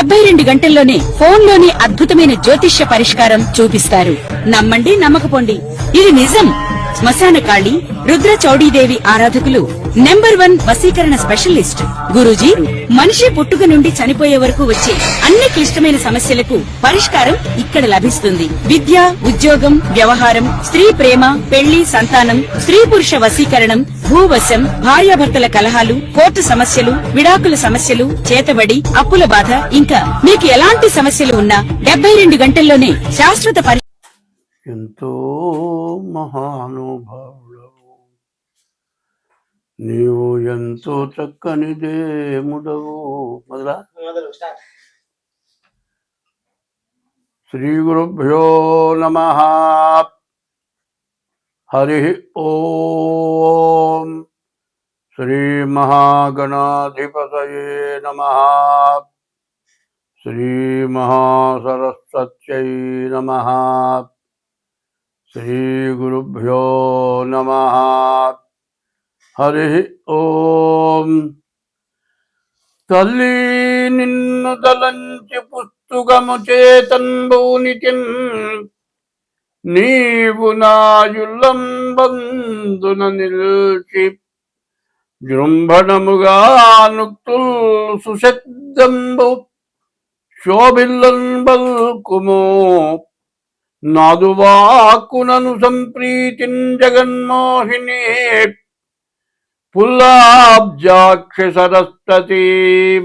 72 గంటల్లోనే ఫోన్లోని అద్భుతమైన జ్యోతిష్య పరిష్కారం చూపిస్తారు. నమ్మండి, నమ్మకపోండి, ఇది నిజం. శ్మశాన కాళి రుద్ర చౌడీదేవి ఆరాధకులు నంబర్ 1 వశీకరణ స్పెషలిస్ట్. గురూజీ మనిషి పుట్టుక నుండి చనిపోయే వరకు వచ్చే అన్ని క్లిష్టమైన సమస్యలకు పరిష్కారం ఇక్కడ లభిస్తుంది. విద్య, ఉద్యోగం, వ్యవహారం, స్త్రీ ప్రేమ, పెళ్లి, సంతానం, స్త్రీ పురుష వశీకరణం, భూవశం, భార్యాభర్తల కలహాలు, కోర్టు సమస్యలు, విడాకుల సమస్యలు, చేతబడి, అప్పుల బాధ, ఇంకా మీకు ఎలాంటి సమస్యలు ఉన్నా 72 గంటల్లోనే శాశ్వత ఎంతో మహానుభావుడవు నీవు, ఎంతో చక్కని దేముడవు. మొదలా శ్రీ గురుభ్యో నమః. హరి ఓం. శ్రీ మహాగణాధిపతయే నమః. శ్రీ మహాసరస్వత్యై నమః. శ్రీ గురుభ్యో నమః. హరి ఓం. తల్లి నిన్ను దలంచి పుస్తుగము చేతంబూనితిన్, నీవు నాయుల్లంబందున నిల్చి జృంభణముగా నుక్తుల్ సుశబ్దంబు శోభిల్లన్ బల్కుమో నాదువాకునను సంప్రీతిన్ జగన్మోహిని పుల్లాబ్జాక్షి సరస్వతి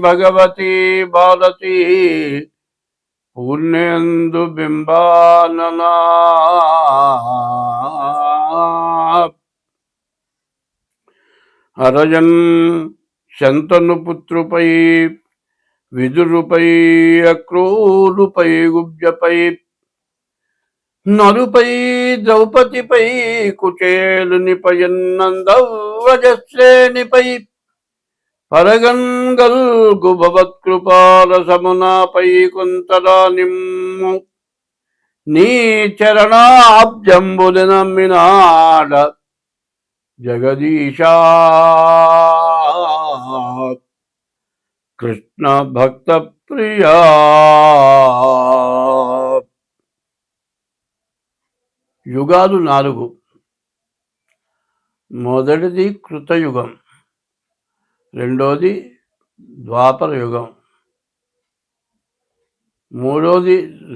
భగవతి భారతి పూర్ణేందు బింబాననా. అరజన్ శంతను పుత్రుపై విదురుపై అక్రూరుపై గుబ్జపై నరుపై ద్రౌపదిపై కుచేలునిపై నందవ్రజశ్రేణిపై పరగంగల్గు భవత్కృపారసమునాపై కుంతలా నిమ్ము నీ చరణాబ్జంబులు నమ్మినాడ జగదీశా. కృష్ణ భక్త ప్రియా. యుగాలు 4. మొదటిది కృతయుగం, రెండోది ద్వాపర యుగం,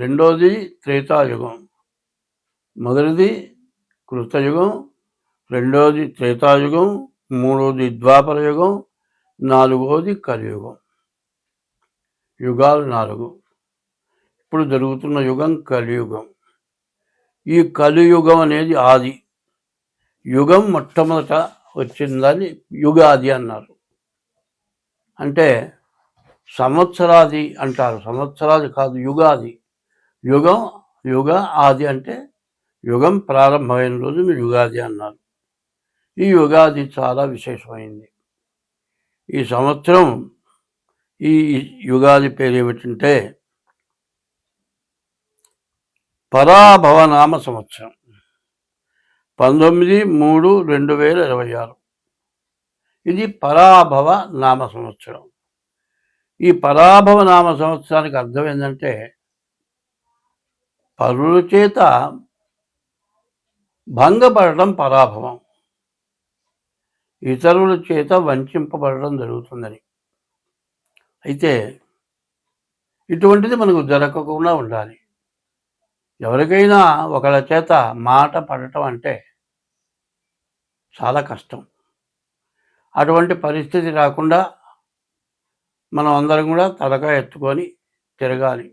రెండోది త్రేతాయుగం. మొదటిది కృతయుగం, రెండోది త్రేతాయుగం, మూడోది ద్వాపర యుగం, నాలుగోది కలియుగం. యుగాలు 4. ఇప్పుడు జరుగుతున్న యుగం కలియుగం. ఈ కలియుగం అనేది ఆది యుగం. మొట్టమొదట వచ్చిందని యుగాది అన్నారు. అంటే సంవత్సరాది అంటారు, సంవత్సరాది కాదు, యుగాది. యుగ ఆది అంటే యుగం ప్రారంభమైన రోజును యుగాది అన్నారు. ఈ యుగాది చాలా విశేషమైంది. ఈ సంవత్సరం, ఈ యుగాది పేరు ఏమిటంటే పరాభవనామ సంవత్సరం. 19/3/2026 ఇది పరాభవ నామ సంవత్సరం. ఈ పరాభవ నామ సంవత్సరానికి అర్థం ఏంటంటే పరుల చేత భంగపడటం పరాభవం, ఇతరుల చేత వంచింపబడడం జరుగుతుందని. అయితే ఇటువంటిది మనకు జరగకుండా ఉండాలి. ఎవరికైనా ఒకళ్ళ చేత మాట పడటం అంటే చాలా కష్టం. అటువంటి పరిస్థితి రాకుండా మనం అందరం కూడా తలకాయ ఎత్తుకొని తిరగాలి.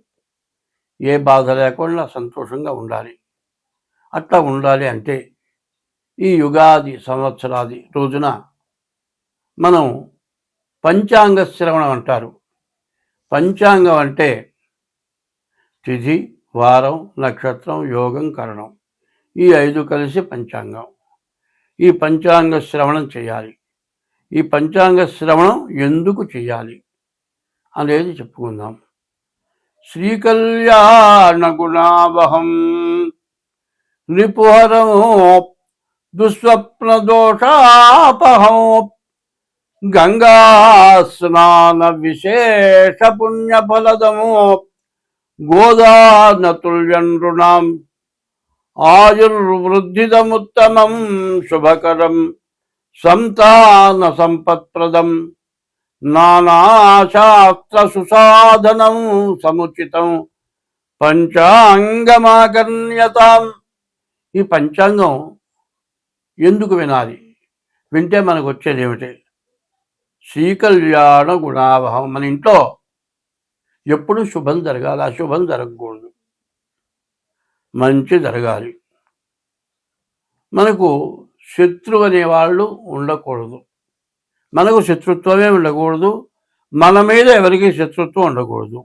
ఏ బాధ లేకుండా సంతోషంగా ఉండాలి. అట్లా ఉండాలి అంటే ఈ యుగాది సంవత్సరాది రోజున మనం పంచాంగ శ్రవణం అంటారు. పంచాంగం అంటే తిథి, వారం, నక్షత్రం, యోగం, కరణం, ఈ 5 కలిసి పంచాంగం. ఈ పంచాంగ శ్రవణం చేయాలి. ఈ పంచాంగ శ్రవణం ఎందుకు చేయాలి అనేది చెప్పుకుందాం. శ్రీకళ్యాణ గుణావహం రిపుహరం దుస్వప్న దోషాపహం గంగా స్నాన విశేష పుణ్యఫలదము గోదానతుల్యండ్రుణాం ఆయుర్వృద్ధిదముత్తమం శుభకరం సంతాన సంపత్ప్రదం నానాశాస్త్ర సుసాధనం సముచితం పంచాంగమాకర్ణ్యతాం. ఈ పంచాంగం ఎందుకు వినాలి? వింటే మనకు వచ్చేది ఏమిటి? శ్రీకళ్యాణ గుణావహం. మన ఇంట్లో ఎప్పుడు శుభం జరగాలి, అశుభం జరగకూడదు, మంచి జరగాలి. మనకు శత్రువు అనేవాళ్ళు ఉండకూడదు, మనకు శత్రుత్వమే ఉండకూడదు, మన మీద ఎవరికి శత్రుత్వం ఉండకూడదు,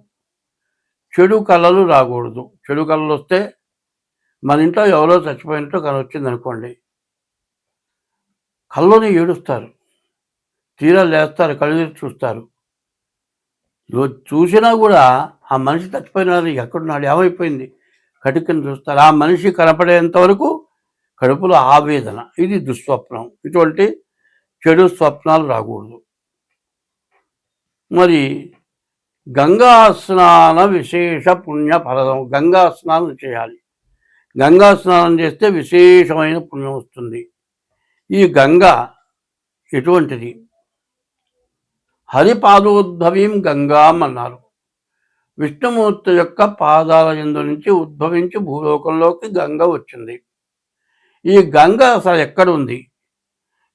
చెడు కళలు రాకూడదు. చెడు కళలు వస్తే మన ఇంట్లో ఎవరో చచ్చిపోయినట్టు కళ వచ్చింది అనుకోండి, కళ్ళని ఏడుస్తారు, తీరా లేస్తారు, కళ్ళు చూస్తారు. చూసినా కూడా ఆ మనిషి చచ్చిపోయినారు, ఎక్కడున్నాడు, ఏమైపోయింది, కటికని చూస్తారు. ఆ మనిషి కనపడేంత వరకు కడుపులో ఆవేదన. ఇది దుస్వప్నం. ఇటువంటి చెడు స్వప్నాలు రాకూడదు. మరి గంగా స్నాన విశేష పుణ్య ఫలదం. గంగా స్నానం చేయాలి. గంగా స్నానం చేస్తే విశేషమైన పుణ్యం వస్తుంది. ఈ గంగా ఎటువంటిది? హరిపాదోద్భవీం గంగాం అన్నారు. విష్ణుమూర్తి యొక్క పాదాల యందు నుంచి ఉద్భవించి భూలోకంలోకి గంగ వచ్చింది. ఈ గంగ అసలు ఎక్కడుంది?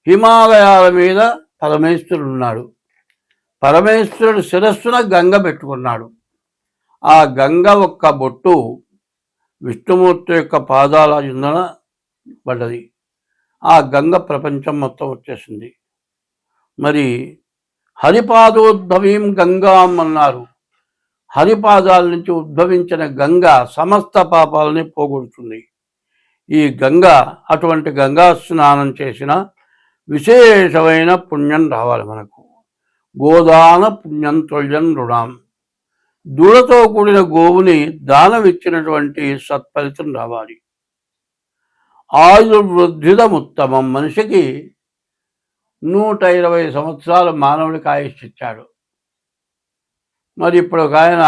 హిమాలయాల మీద పరమేశ్వరుడు ఉన్నాడు. పరమేశ్వరుడు శిరస్సున గంగ పెట్టుకున్నాడు. ఆ గంగ ఒక్క బొట్టు విష్ణుమూర్తి యొక్క పాదాల యందున పడ్డది. ఆ గంగ ప్రపంచం మొత్తం వచ్చేసింది. మరి హరిపాదోద్భవీం గంగాం అన్నారు. హరిపాదాల నుంచి ఉద్భవించిన గంగ సమస్త పాపాలని పోగొడుతుంది. ఈ గంగ, అటువంటి గంగా స్నానం చేసిన విశేషమైన పుణ్యం రావాలి మనకు. గోదాన పుణ్యం తుల్యం రుణాం. దూడతో కూడిన గోవుని దానం ఇచ్చినటువంటి సత్ఫలితం రావాలి. ఆయుర్వృద్ధిదముత్తమం. మనిషికి 120 సంవత్సరాలు మానవుడికి ఆయుష్ ఇచ్చాడు. మరి ఇప్పుడు ఒక ఆయన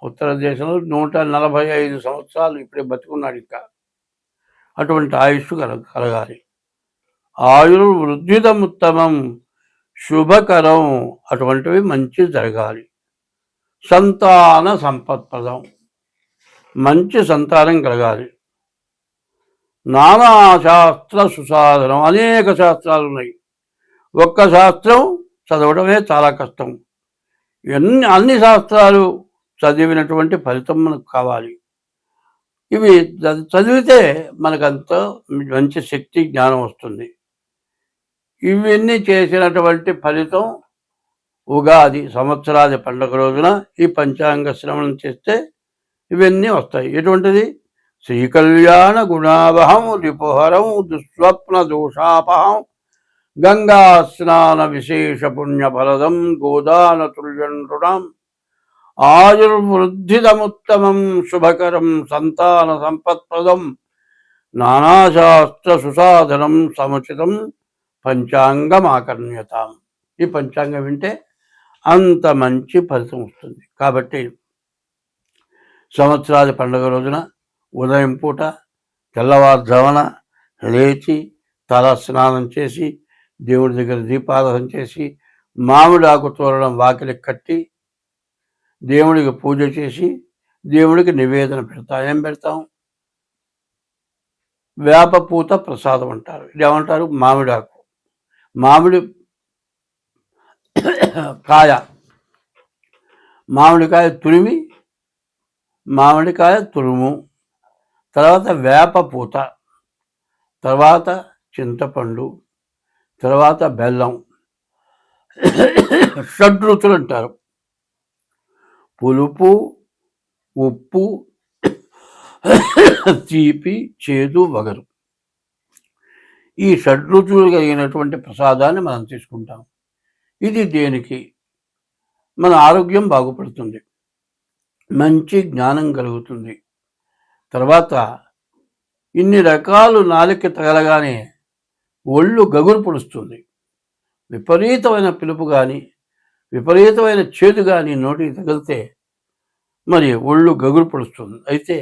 ఉత్తర దేశంలో 145 సంవత్సరాలు ఇప్పుడే బతుకున్నాడు. ఇంకా అటువంటి ఆయుష్ కలగాలి. ఆయుర్వృద్ధిదముత్తమం శుభకరం. అటువంటివి మంచి జరగాలి. సంతాన సంపత్ప్రదం. మంచి సంతానం కలగాలి. నానా శాస్త్ర సుసాధనం. అనేక శాస్త్రాలు ఉన్నాయి. ఒక్క శాస్త్రం చదవడమే చాలా కష్టం. అన్ని శాస్త్రాలు చదివినటువంటి ఫలితం మనకు కావాలి. ఇవి చదివితే మనకంత మంచి శక్తి, జ్ఞానం వస్తుంది. ఇవన్నీ చేసినటువంటి ఫలితం ఉగాది సంవత్సరాది పండుగ రోజున ఈ పంచాంగ శ్రవణం చేస్తే ఇవన్నీ వస్తాయి. ఎటువంటిది? శ్రీకళ్యాణ గుణావహం రిపుహరం దుస్వప్న దోషాపహం గంగా స్నాన విశేష పుణ్యఫలదం గోదాన తుల్యండ్రుణాం ఆయుర్వృద్ధిదముత్తమం శుభకరం సంతాన సంపత్ప్రదం నానాశాస్త్ర సుసాధనం సముచితం పంచాంగమాకర్ణ్యతాం. ఈ పంచాంగం వింటే అంత మంచి ఫలితం వస్తుంది. కాబట్టి సంవత్సరాది పండుగ రోజున ఉదయం పూట తెల్లవారుజామున లేచి తల స్నానం చేసి దేవుడి దగ్గర దీపారాధన చేసి మామిడి ఆకు తోరణం వాకిలికి కట్టి దేవుడికి పూజ చేసి దేవుడికి నివేదన పెడతాం. ఏం పెడతాం? వేపపూత ప్రసాదం అంటారు. ఇది ఏమంటారు? మామిడాకు. మామిడి కాయ, మామిడికాయ తురిమి, మామిడికాయ తురుము, తర్వాత వేపపూత, తర్వాత చింతపండు, తర్వాత బెల్లం. షడ్రుచులు అంటారు. పులుపు, ఉప్పు, తీపి, చేదు, వగరు. ఈ షడ్రుచులు కలిగినటువంటి ప్రసాదాన్ని మనం తీసుకుంటాం. ఇది దేనికి? మన ఆరోగ్యం బాగుపడుతుంది, మంచి జ్ఞానం కలుగుతుంది. తర్వాత ఇన్ని రకాలు నాలుక తగలగానే ఒళ్ళు గగురు పొడుస్తుంది. విపరీతమైన పిలుపు కానీ విపరీతమైన చేదు కానీ నోటికి తగిలితే మరి ఒళ్ళు గగురు పడుస్తుంది. అయితే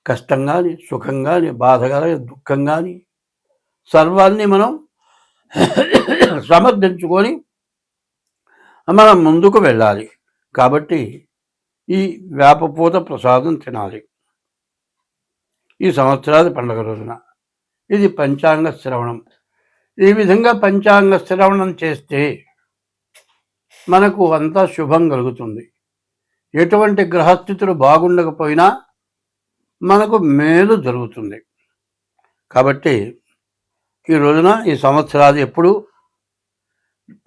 కష్టం కానీ సుఖం కానీ బాధ కానీ దుఃఖం కానీ సర్వాన్ని మనం సమర్థించుకొని మనం ముందుకు వెళ్ళాలి. కాబట్టి ఈ వేపపూత ప్రసాదం తినాలి ఈ సంవత్సరాది పండుగ రోజున. ఇది పంచాంగ శ్రవణం. ఈ విధంగా పంచాంగ శ్రవణం చేస్తే మనకు అంతా శుభం కలుగుతుంది. ఎటువంటి గ్రహస్థితులు బాగుండకపోయినా మనకు మేలు జరుగుతుంది. కాబట్టి ఈ రోజున ఈ సంవత్సరాది ఎప్పుడు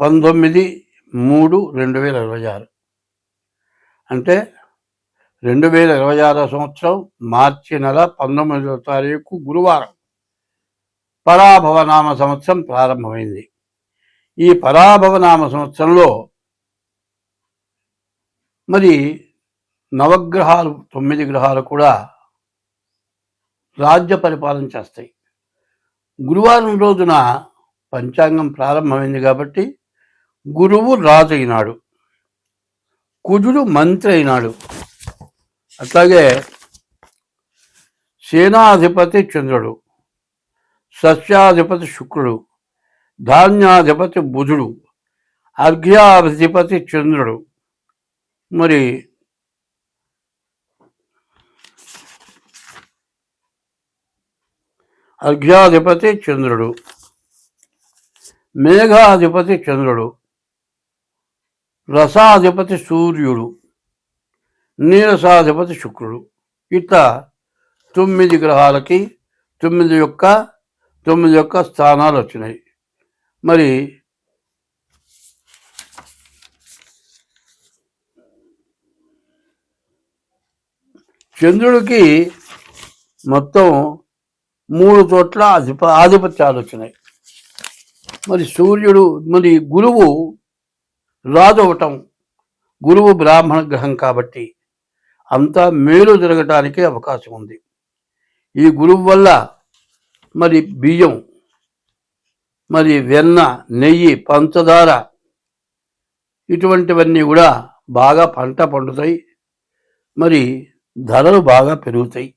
19/3/2026 అంటే 2026 సంవత్సరం మార్చి నెల 19వ తారీఖు గురువారం పరాభవనామ సంవత్సరం ప్రారంభమైంది. ఈ పరాభవనామ సంవత్సరంలో మరి నవగ్రహాలు 9 గ్రహాలు కూడా రాజ్య పరిపాలన చేస్తాయి. గురువారం రోజున పంచాంగం ప్రారంభమైంది కాబట్టి గురువు రాజు అయినాడు, కుజుడు మంత్రి అయినాడు. అట్లాగే సేనాధిపతి చంద్రుడు, సస్యాధిపతి శుక్రుడు, ధాన్యాధిపతి బుధుడు, అర్ఘ్యాధిపతి చంద్రుడు, మరి అర్ఘ్యాధిపతి చంద్రుడు, మేఘాధిపతి చంద్రుడు, రసాధిపతి సూర్యుడు, నీరసాధిపతి శుక్రుడు. ఇట్లా 9 గ్రహాలకి 9 యొక్క స్థానాలు వచ్చినాయి. మరి చంద్రుడికి మొత్తం 3 చోట్ల ఆధిపత్యాలు వచ్చినాయి. మరి సూర్యుడు మరి గురువు రాజు అవటం, గురువు బ్రాహ్మణ గ్రహం కాబట్టి అంతా మేలు జరగటానికి అవకాశం ఉంది. ఈ గురువు వల్ల మరి బియ్యం, మరి వెన్న, నెయ్యి, పంచదార ఇటువంటివన్నీ కూడా బాగా పంట పండుతాయి. మరి ధరలు బాగా పెరుగుతాయి.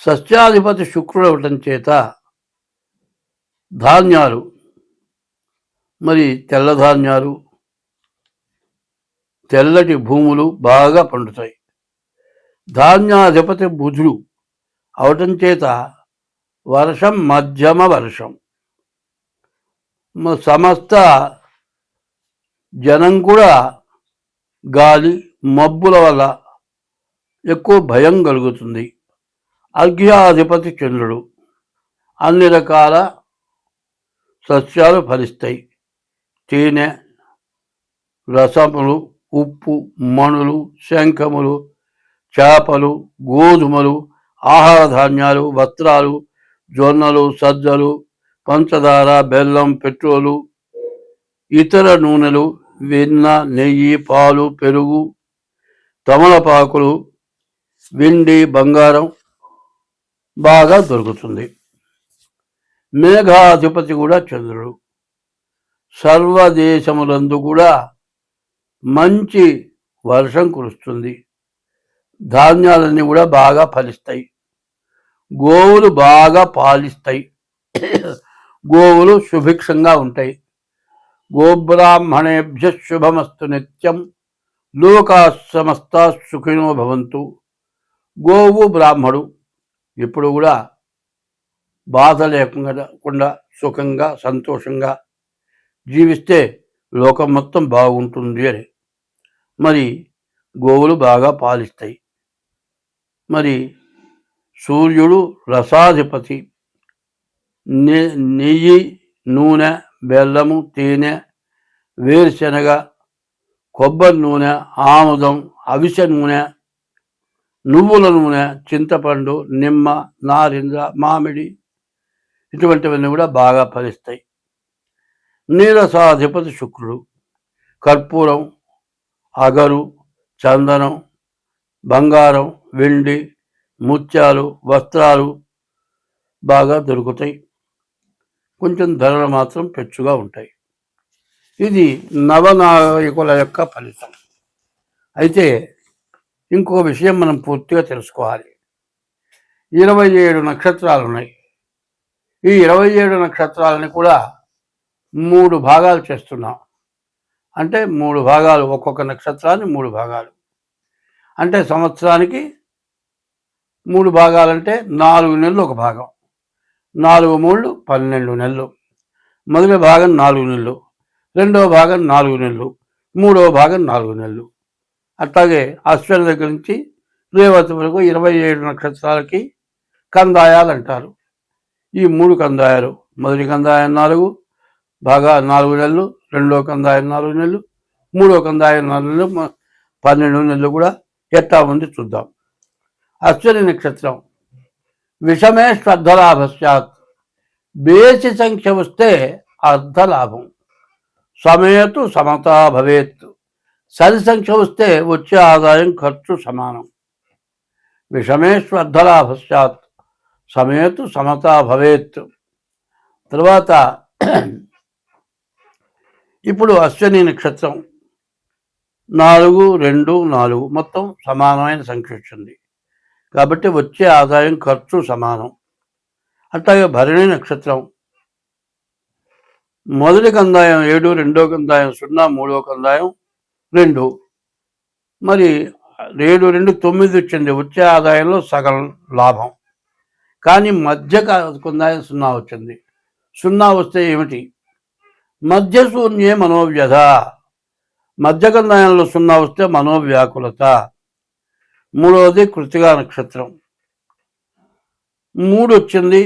సస్యాధిపతి శుక్రుడు అవటం చేత ధాన్యాలు, మరి తెల్ల ధాన్యాలు, తెల్లటి భూములు బాగా పండుతాయి. ధాన్యాధిపతి బుధుడు అవటం చేత వర్షం మధ్యమ వర్షం, సమస్త జనం కూడా గాలి మబ్బుల వల్ల ఎక్కువ భయం కలుగుతుంది. అర్ఘ్యాధిపతి చంద్రుడు, అన్ని రకాల సస్యాలు ఫలిస్తాయి. తేనె, రసములు, ఉప్పు, మణులు, శంఖములు, చేపలు, గోధుమలు, ఆహార ధాన్యాలు, వస్త్రాలు, జొన్నలు, సజ్జలు, పంచదార, బెల్లం, పెట్రోలు, ఇతర నూనెలు, వెన్న, నెయ్యి, పాలు, పెరుగు, తమలపాకులు, వెండి, బంగారం బాగా దొరుకుతుంది. మేఘాధిపతి కూడా చంద్రుడు. సర్వదేశములందు కూడా మంచి వర్షం కురుస్తుంది. ధాన్యాలన్నీ కూడా బాగా ఫలిస్తాయి. గోవులు బాగా పాలిస్తాయి. గోవులు సుభిక్షంగా ఉంటాయి. గోబ్రాహ్మణేభ్య శుభమస్తు నిత్యం, లోకా సమస్తా సుఖినో భవంతు. గోవు బ్రాహ్మడు ఇప్పుడు కూడా బాధ లేకుండా సుఖంగా సంతోషంగా జీవిస్తే లోకం మొత్తం బాగుంటుంది అని. మరి గోవులు బాగా పాలిస్తాయి. మరి సూర్యుడు రసాధిపతి. నెయ్యి, నూనె, బెల్లము, తేనె, వేరుశనగ, కొబ్బరి నూనె, ఆముదం, అవిసె నూనె, నువ్వుల నూనె, చింతపండు, నిమ్మ, నారింజ, మామిడి ఇటువంటివన్నీ కూడా బాగా ఫలిస్తాయి. నీరసాధిపతి శుక్రుడు. కర్పూరం, అగరు, చందనం, బంగారం, వెండి, ముత్యాలు, వస్త్రాలు బాగా దొరుకుతాయి. కొంచెం ధరలు మాత్రం పెచ్చుగా ఉంటాయి. ఇది నవనాయకుల యొక్క ఫలితం. అయితే ఇంకో విషయం మనం పూర్తిగా తెలుసుకోవాలి. 27 నక్షత్రాలు ఉన్నాయి. ఈ 27 నక్షత్రాలని కూడా 3 భాగాలు చేస్తున్నాం. అంటే 3 భాగాలు, ఒక్కొక్క నక్షత్రాన్ని 3 భాగాలు. అంటే సంవత్సరానికి 3 భాగాలంటే 4 నెలలు ఒక భాగం. 4 3 12 నెలలు. మొదటి భాగం 4 నెలలు, రెండవ భాగం 4 నెలలు, మూడవ భాగం 4 నెలలు. అట్లాగే అశ్విని దగ్గర నుంచి రేవతి వరకు 27 నక్షత్రాలకి కందాయాలు అంటారు. ఈ 3 కందాయాలు, మొదటి కందాయం 4 నెలలు, రెండో కందాయం 4 నెలలు, మూడో కందాయం 4 నెలలు, 12 నెలలు కూడా ఎట్టా ఉంది చూద్దాం. అశ్విని నక్షత్రం విషమే శ్రద్ధలాభస్యాత్. బేసి సంఖ్య వస్తే అర్ధలాభం. సమయతు సమతా భవేత్. సరి సంఖ్య వస్తే వచ్చే ఆదాయం ఖర్చు సమానం. విషమే శ్రద్ధలాభస్యాత్ సమయతు సమతా భవేత్. తర్వాత ఇప్పుడు అశ్విని నక్షత్రం 4 2 4 మొత్తం సమానమైన సంఖ్య వచ్చింది కాబట్టి వచ్చే ఆదాయం ఖర్చు సమానం. అట్లాగే భరణి నక్షత్రం మొదటి కందాయం 7, రెండో కందాయం 0, మూడో కందాయం 2. మరి 7 2 9 వచ్చింది. వచ్చే ఆదాయంలో సగం లాభం. కానీ మధ్య కందాయం 0 వచ్చింది. 0 వస్తే ఏమిటి? మధ్య శూన్యే మనోవ్యధ. మధ్య కందాయంలో 0 వస్తే మనోవ్యాకులత. మూడవది కృత్తికా నక్షత్రం 3 వచ్చింది.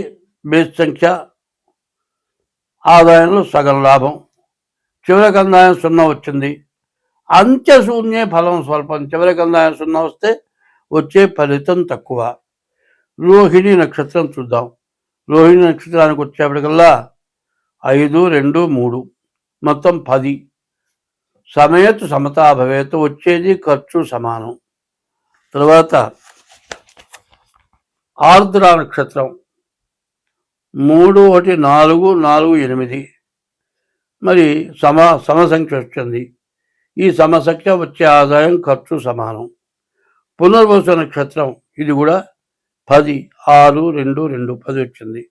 బేస్ సంఖ్య, ఆదాయంలో సగం లాభం. చివరి కందాయం 0 వచ్చింది. అంత్యశూన్యే ఫలం స్వల్పం. చివరి కందాయం 0 వస్తే వచ్చే ఫలితం తక్కువ. రోహిణి నక్షత్రం చూద్దాం. రోహిణి నక్షత్రానికి వచ్చేప్పటికల్లా 5 2 3 మొత్తం 10. సమయతు సమతా భవేత్. వచ్చేది ఖర్చు సమానం. తర్వాత ఆర్ద్ర నక్షత్రం 3 1 4 4 8. మరి సమసంఖ్య వచ్చింది. ఈ సమసంఖ్య వచ్చే ఆదాయం ఖర్చు సమానం. పునర్వసు నక్షత్రం ఇది కూడా 10 6 2 2 10 వచ్చింది.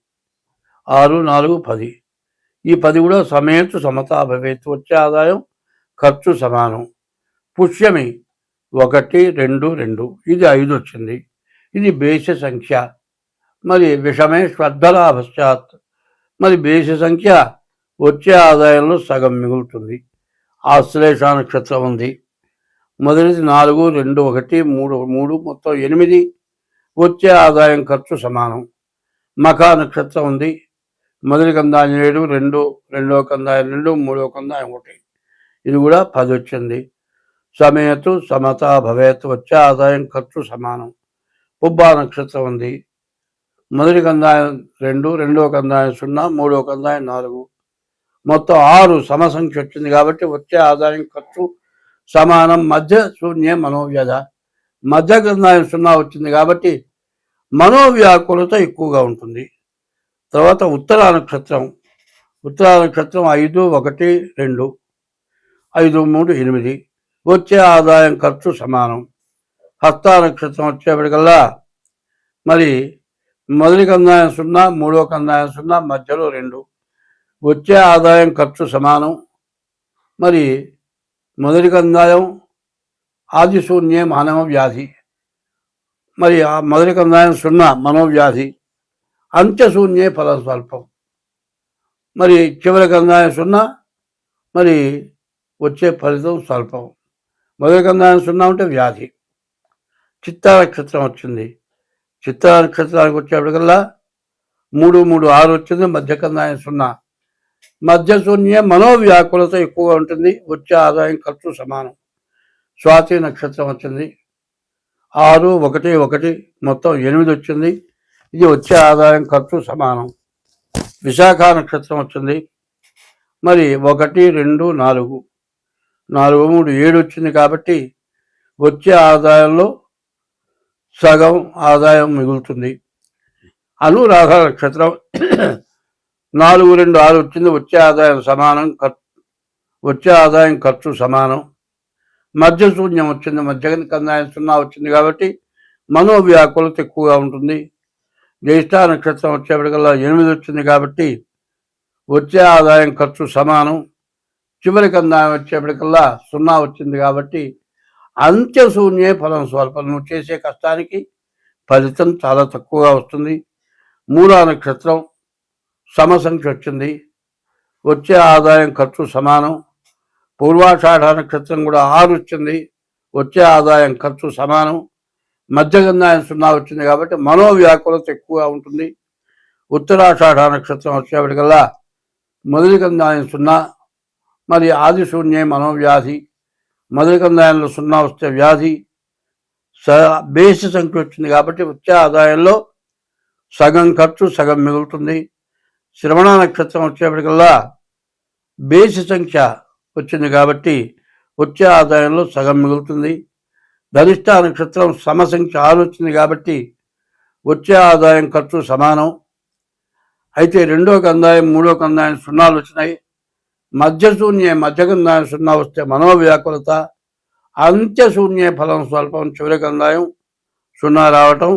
6 4 10. ఈ 10 కూడా సమయతు సమతా భవేత్. వచ్చే ఆదాయం ఖర్చు సమానం. పుష్యమి 1 2 2. ఇది 5 వచ్చింది. ఇది బేస సంఖ్య. మరి విషమే శ్రద్ధలాభశ్చాత్. మరి బేస సంఖ్య వచ్చే ఆదాయంలో సగం మిగులుతుంది. ఆశ్లేష నక్షత్రం ఉంది. మొదటిది 4 2 1 3 3 మొత్తం 8. వచ్చే ఆదాయం ఖర్చు సమానం. మఖ నక్షత్రం ఉంది. మొదటి కందాయం 7, రెండో కందాయం 2, మూడో కందాయం 1. ఇది కూడా 10 వచ్చింది. సమయతు సమతా భవేత్. వచ్చే ఆదాయం ఖర్చు సమానం. పుబ్బా నక్షత్రం ఉంది. మొదటి కందాయం 2, రెండో కందాయం 0, మూడో కందాయం 4. మొత్తం 6 సమసంఖ్య వచ్చింది కాబట్టి వచ్చే ఆదాయం ఖర్చు సమానం. మధ్య శూన్య మనోవ్యధ. మధ్య కందాయం 0 వచ్చింది కాబట్టి మనోవ్యాకులత ఎక్కువగా ఉంటుంది. తర్వాత ఉత్తరా నక్షత్రం 5 1 2 5 3 8. వచ్చే ఆదాయం ఖర్చు సమానం. హస్త నక్షత్రం వచ్చేప్పటికల్లా మరి మొదటి కందాయం 0, మూడో కందాయం 0, మధ్యలో 2. వచ్చే ఆదాయం ఖర్చు సమానం. మరి మొదటి కందాయం ఆదిశూన్యే మానవ వ్యాధి. మరి ఆ మొదటి కందాయం 0 మనోవ్యాధి. అంత్యశూన్యే ఫలం స్వల్పం. మరి చివరి కందాయం 0. మరి వచ్చే ఫలితం స్వల్పం. మొదటి కందాయం 0 ఉంటే వ్యాధి. చిత్తా నక్షత్రం వచ్చింది. చిత్తా నక్షత్రానికి వచ్చేప్పటికల్లా 3 3 6 వచ్చింది. మధ్య కందాయం 0. మధ్య శూన్య మనోవ్యాకులత ఎక్కువగా ఉంటుంది. వచ్చే ఆదాయం ఖర్చు సమానం. స్వాతి నక్షత్రం వచ్చింది. 6 1 1 మొత్తం 8 వచ్చింది. ఇది వచ్చే ఆదాయం ఖర్చు సమానం. విశాఖ నక్షత్రం వచ్చింది. మరి 1 2 4 4 3 7 వచ్చింది కాబట్టి వచ్చే ఆదాయంలో సగం ఆదాయం మిగులుతుంది. అనురాధ నక్షత్రం 4 2 6 వచ్చింది. వచ్చే ఆదాయం సమానం, వచ్చే ఆదాయం ఖర్చు సమానం. మధ్య శూన్యం వచ్చింది, మధ్య కందాయం 0 వచ్చింది కాబట్టి మనోవ్యాకులత ఎక్కువగా ఉంటుంది. జ్యేష్ఠ నక్షత్రం వచ్చేప్పటికల్లా 8 వచ్చింది కాబట్టి వచ్చే ఆదాయం ఖర్చు సమానం. చివరి కందాయం వచ్చేప్పటికల్లా 0 వచ్చింది కాబట్టి అంత్యశూన్యే ఫలం స్వల్పం. నువ్వు చేసే కష్టానికి ఫలితం చాలా తక్కువగా వస్తుంది. మూలా నక్షత్రం సమసంఖ్య వచ్చింది, వచ్చే ఆదాయం ఖర్చు సమానం. పూర్వాషాఢ నక్షత్రం కూడా 6 వచ్చింది, వచ్చే ఆదాయం ఖర్చు సమానం. మధ్యగంధాయం 0 వచ్చింది కాబట్టి మనోవ్యాకులత ఎక్కువగా ఉంటుంది. ఉత్తరాషాఢ నక్షత్రం వచ్చేప్పటికల్లా మొదటి కందాయం 0, మరి ఆది శూన్యే మనోవ్యాధి. మొదటి కందాయంలో 0 వస్తే వ్యాధి. బేసి సంఖ్య వచ్చింది కాబట్టి వచ్చే ఆదాయంలో సగం ఖర్చు సగం మిగులుతుంది. శ్రవణ నక్షత్రం వచ్చేప్పటికల్లా బేసి సంఖ్య వచ్చింది కాబట్టి వచ్చే ఆదాయంలో సగం మిగులుతుంది. ధనిష్ట నక్షత్రం సమసంఖ్య 6 వచ్చింది కాబట్టి వచ్చే ఆదాయం ఖర్చు సమానం. అయితే రెండో కందాయం మూడో కందాయం 0 వచ్చినాయి. మధ్యశూన్యే మధ్యకందాయం 0 వస్తే మనోవ్యాకులత. అంత్యశూన్యే ఫలం స్వల్పం. చివరి కందాయం 0 రావటం,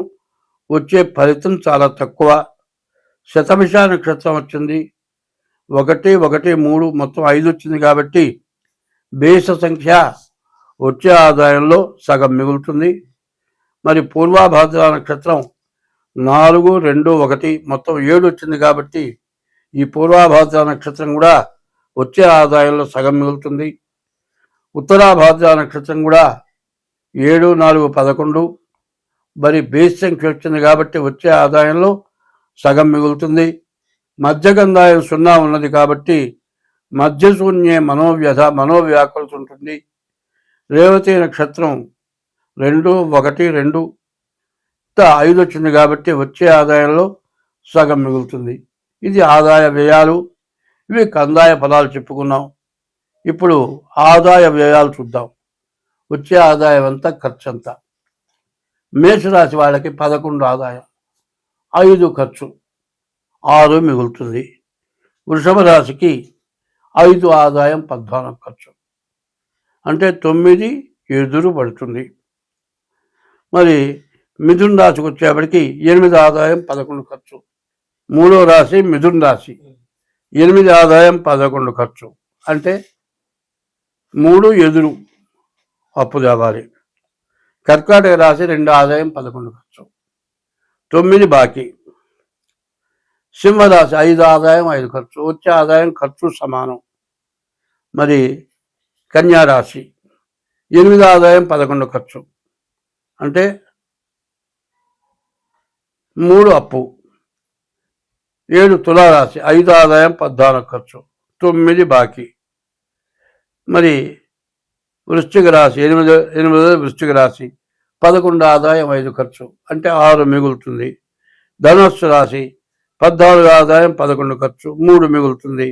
వచ్చే ఫలితం చాలా తక్కువ. శతభిష నక్షత్రం వచ్చింది, 1 1 3 మొత్తం 5 వచ్చింది కాబట్టి బేస సంఖ్య వచ్చే ఆదాయంలో సగం మిగులుతుంది. మరి పూర్వాభాద్ర నక్షత్రం 4 2 1 మొత్తం 7 వచ్చింది కాబట్టి ఈ పూర్వాభాద్ర నక్షత్రం కూడా వచ్చే ఆదాయంలో సగం మిగులుతుంది. ఉత్తరాభాద్ర నక్షత్రం కూడా 7 4 11 మరి బేస్ సంఖ్య వచ్చింది కాబట్టి వచ్చే ఆదాయంలో సగం మిగులుతుంది. మధ్యగంధాయం 0 ఉన్నది కాబట్టి మధ్యశూన్యే మనోవ్యాకులత ఉంటుంది. రేవతి నక్షత్రం 2 1 2 5 వచ్చింది కాబట్టి వచ్చే ఆదాయంలో సగం మిగులుతుంది. ఇది ఆదాయ వ్యయాలు. ఇవి కందాయ ఫలాలు చెప్పుకున్నాం. ఇప్పుడు ఆదాయ వ్యయాలు చూద్దాం. వచ్చే ఆదాయం అంతా ఖర్చు అంతా. మేషరాశి వాళ్ళకి 11 ఆదాయం, 5 ఖర్చు, 6 మిగులుతుంది. వృషభ రాశికి 5 ఆదాయం, 14 ఖర్చు, అంటే 9 ఎదురు పడుతుంది. మరి మిథున రాశికి వచ్చేప్పటికి 8 ఆదాయం, 11 ఖర్చు. మూడో రాశి మిథున రాశి, 8 ఆదాయం 11 ఖర్చు, అంటే 3 ఎదురు అప్పు తేవాలి. కర్కాటక రాశి 2 ఆదాయం 11 ఖర్చు, 9 బాకీ. సింహరాశి 5 ఆదాయం 5 ఖర్చు, వచ్చే ఆదాయం ఖర్చు సమానం. మరి కన్యారాశి 8 ఆదాయం 11 ఖర్చు, అంటే 3 అప్పు. 7 తులారాశి 5 ఆదాయం 14 ఖర్చు, 9 బాకీ. మరి వృశ్చిక రాశి 8 వృశ్చిక రాశి 11 ఆదాయం 5 ఖర్చు, అంటే 6 మిగులుతుంది. ధనుస్సు రాశి 14 ఆదాయం 11 ఖర్చు, 3 మిగులుతుంది.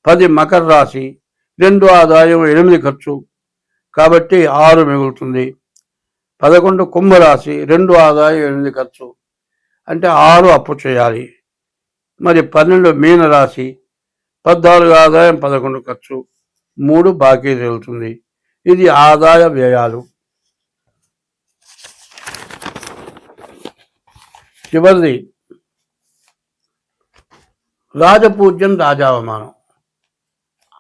10 మకర రాశి 2 ఆదాయం 8 ఖర్చు, కాబట్టి 6 మిగులుతుంది. 11 కుంభరాశి 2 ఆదాయం 8 ఖర్చు, అంటే 6 అప్పు చేయాలి. మరి 12 మీనరాశి 14 ఆదాయం 11 ఖర్చు, 3 బాకీ తేలుతుంది. ఇది ఆదాయ వ్యయాలు. చివరిది రాజపూజ్యం, రాజావమానం.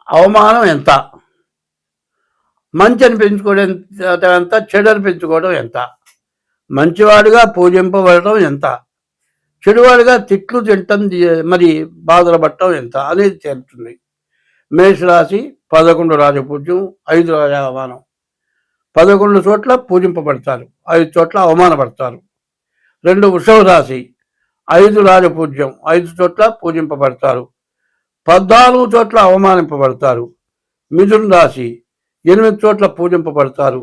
అవమానం ఎంత? మంచి అనిపించుకోవడం ఎంత, చెడు అనిపించుకోవడం ఎంత? మంచివాడిగా పూజింపబడటం ఎంత, చెడువాడిగా తిట్లు తింటం మరి బాధలు పట్టడం ఎంత అనేది తేలుతుంది. మేషరాశి 11 రాజపూజ్యం, 5 రాజావమానం. 11 చోట్ల పూజింపబడతారు, 5 చోట్ల అవమానపడతారు. 2 వృషభ రాశి 5 రాజపూజ్యం, 5 చోట్ల పూజింపబడతారు, 14 చోట్ల అవమానింపబడతారు. మిథున రాశి 8 చోట్ల పూజింపబడతారు,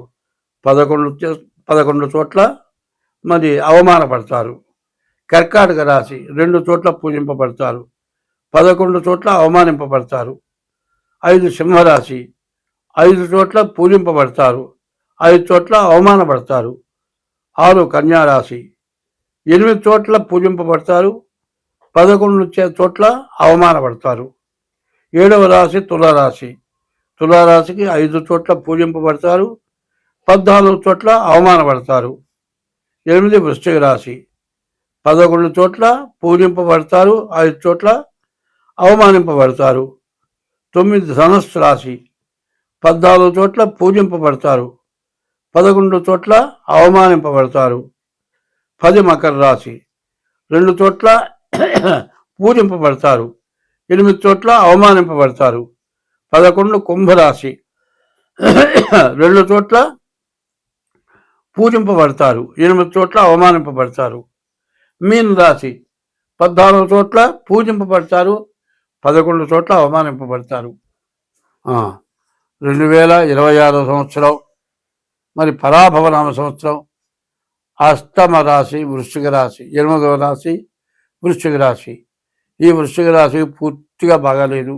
11 చోట్ల మరి అవమానపడతారు. కర్కాటక రాశి 2 చోట్ల పూజింపబడతారు, 11 చోట్ల అవమానింపబడతారు. 5 సింహరాశి 5 చోట్ల పూజింపబడతారు, 5 చోట్ల అవమానపడతారు. 6 కన్యారాశి 8 చోట్ల పూజింపబడతారు, 11 చోట్ల అవమానపడతారు. 7వ రాశి తులారాశి. తులారాశికి 5 చోట్ల పూజింపబడతారు, 14 చోట్ల అవమానపడతారు. 8 వృశ్చిక రాశి. 11 చోట్ల పూజింపబడతారు, 5 చోట్ల అవమానింపబడతారు. 9 ధనుస్సు రాశి. 14 చోట్ల పూజింపబడతారు, 11 చోట్ల అవమానింపబడతారు. 10 మకర రాశి. 2 చోట్ల పూజింపబడతారు, 8 చోట్ల అవమానింపబడతారు. 11 కుంభరాశి. 2 చోట్ల పూజింపబడతారు, 8 చోట్ల అవమానింపబడతారు. మీన రాశి. 14 చోట్ల పూజింపబడతారు, 11 చోట్ల అవమానింపబడతారు. 2026 సంవత్సరం మరి పరాభవనామ సంవత్సరం. అష్టమ రాశి వృశ్చిక రాశి. 8వ రాశి వృశ్చిక రాశి. ఈ వృశ్చిక రాశి పూర్తిగా బాగాలేదు.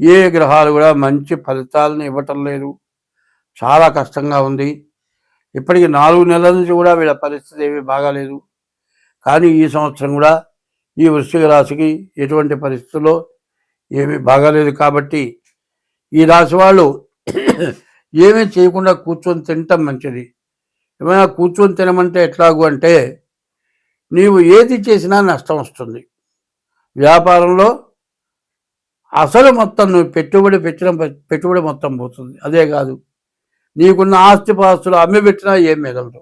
ఏ గ్రహాలు కూడా మంచి ఫలితాలను ఇవ్వటం లేదు. చాలా కష్టంగా ఉంది. ఇప్పటికి 4 నెలల నుంచి కూడా వీళ్ళ పరిస్థితి ఏమీ బాగాలేదు. కానీ ఈ సంవత్సరం కూడా ఈ వృశ్చిక రాశికి ఎటువంటి పరిస్థితుల్లో ఏమీ బాగాలేదు. కాబట్టి ఈ రాశి వాళ్ళు ఏమీ చేయకుండా కూర్చొని తినటం మంచిది. ఏమైనా కూర్చొని తినమంటే ఎట్లాగూ అంటే నీవు ఏది చేసినా నష్టం వస్తుంది. వ్యాపారంలో అసలు మొత్తం నువ్వు పెట్టుబడి మొత్తం పోతుంది. అదే కాదు, నీకున్న ఆస్తిపాస్తులు అమ్మి పెట్టినా ఏం మిగలదు.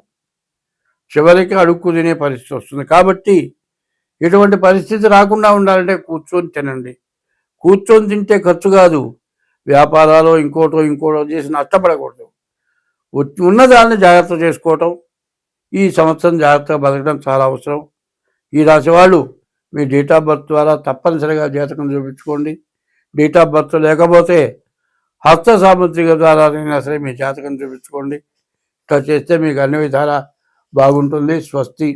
చివరికి అడుక్కు తినే పరిస్థితి వస్తుంది. కాబట్టి ఇటువంటి పరిస్థితి రాకుండా ఉండాలంటే కూర్చొని తినండి. కూర్చొని తింటే ఖర్చు కాదు, వ్యాపారాలు ఇంకోటో చేసి నష్టపడకూడదు. ఉన్నదాన్ని జాగ్రత్త చేసుకోవటం, ఈ సంవత్సరం జాగ్రత్తగా బతకడం చాలా అవసరం. ఈ రాశి వాళ్ళు మీ డేట్ ఆఫ్ బర్త్ ద్వారా తప్పనిసరిగా జాతకం చూపించుకోండి. డేట్ ఆఫ్ బర్త్ లేకపోతే హస్త సాముద్రిక ద్వారా అయినా సరే మీ జాతకం చూపించుకోండి. ఇట్లా చేస్తే మీకు అన్ని విధాలా బాగుంటుంది. స్వస్తి.